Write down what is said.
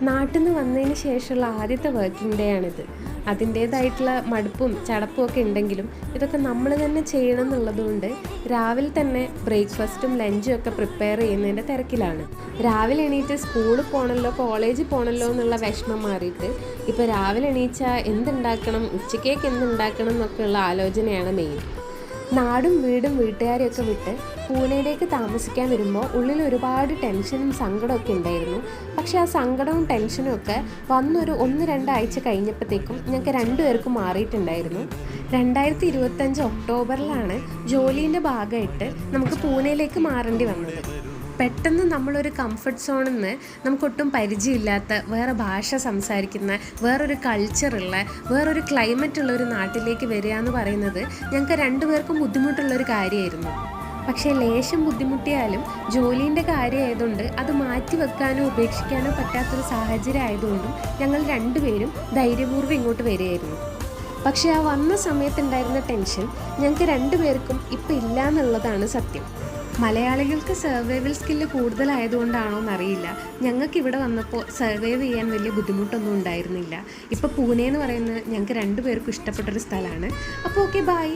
നാട്ടിൽ നിന്ന് വന്നതിന് ശേഷമുള്ള ആദ്യത്തെ വർക്കിംഗ് ഡേ ആണിത്. അതിൻ്റേതായിട്ടുള്ള മടുപ്പും ചടപ്പും ഒക്കെ ഉണ്ടെങ്കിലും ഇതൊക്കെ നമ്മൾ തന്നെ ചെയ്യണം എന്നുള്ളതുകൊണ്ട് രാവിലെ തന്നെ ബ്രേക്ക്ഫാസ്റ്റും ലഞ്ചും ഒക്കെ പ്രിപ്പയർ ചെയ്യുന്നതിൻ്റെ തിരക്കിലാണ്. രാവിലെ എണീറ്റ് സ്കൂളിൽ പോകണമല്ലോ, കോളേജിൽ പോകണമല്ലോ എന്നുള്ള വിഷമം മാറിയിട്ട് ഇപ്പോൾ രാവിലെ എണീച്ചാൽ എന്തുണ്ടാക്കണം, ഉച്ചക്കേക്ക് എന്തുണ്ടാക്കണം എന്നൊക്കെയുള്ള ആലോചനയാണ് മെയിൻ. നാടും വീടും വീട്ടുകാരെയൊക്കെ വിട്ട് പൂനെയിലേക്ക് താമസിക്കാൻ വരുമ്പോൾ ഉള്ളിൽ ഒരുപാട് ടെൻഷനും സങ്കടമൊക്കെ ഉണ്ടായിരുന്നു. പക്ഷേ ആ സങ്കടവും ടെൻഷനും ഒക്കെ വന്നൊരു 1-2 ആഴ്ച കഴിഞ്ഞപ്പോഴത്തേക്കും ഞങ്ങൾക്ക് രണ്ടുപേർക്കും മാറിയിട്ടുണ്ടായിരുന്നു. 2025 ഒക്ടോബറിലാണ് ജോലീൻ്റെ ഭാഗമായിട്ട് നമുക്ക് പൂനെയിലേക്ക് മാറേണ്ടി വന്നത്. പെട്ടെന്ന് നമ്മളൊരു കംഫർട്ട് സോണിൽ നിന്ന് നമുക്കൊട്ടും പരിചയമില്ലാത്ത, വേറെ ഭാഷ സംസാരിക്കുന്ന, വേറൊരു കൾച്ചറുള്ള, വേറൊരു ക്ലൈമറ്റുള്ള ഒരു നാട്ടിലേക്ക് വരിക എന്ന് പറയുന്നത് ഞങ്ങൾക്ക് രണ്ടുപേർക്കും ബുദ്ധിമുട്ടുള്ളൊരു കാര്യമായിരുന്നു. പക്ഷേ ലേശം ബുദ്ധിമുട്ടിയാലും ജോലീൻ്റെ കാര്യമായതുകൊണ്ട് അത് മാറ്റി വെക്കാനോ ഉപേക്ഷിക്കാനോ പറ്റാത്തൊരു സാഹചര്യം ആയതുകൊണ്ടും ഞങ്ങൾ രണ്ടുപേരും ധൈര്യപൂർവ്വം ഇങ്ങോട്ട് വരികയായിരുന്നു. പക്ഷേ ആ വന്ന സമയത്തുണ്ടായിരുന്ന ടെൻഷൻ ഞങ്ങൾക്ക് രണ്ടുപേർക്കും ഇപ്പം ഇല്ല എന്നുള്ളതാണ് സത്യം. മലയാളികൾക്ക് സർവൈവൽ സ്കില്ല് കൂടുതലായതുകൊണ്ടാണോ എന്നറിയില്ല, ഞങ്ങൾക്ക് ഇവിടെ വന്നപ്പോൾ സർവൈവ് ചെയ്യാൻ വലിയ ബുദ്ധിമുട്ടൊന്നും ഉണ്ടായിരുന്നില്ല. ഇപ്പോൾ പൂനെ എന്ന് പറയുന്നത് ഞങ്ങൾക്ക് രണ്ടുപേർക്കും ഇഷ്ടപ്പെട്ടൊരു സ്ഥലമാണ്. അപ്പോൾ ഓക്കെ, ബൈ.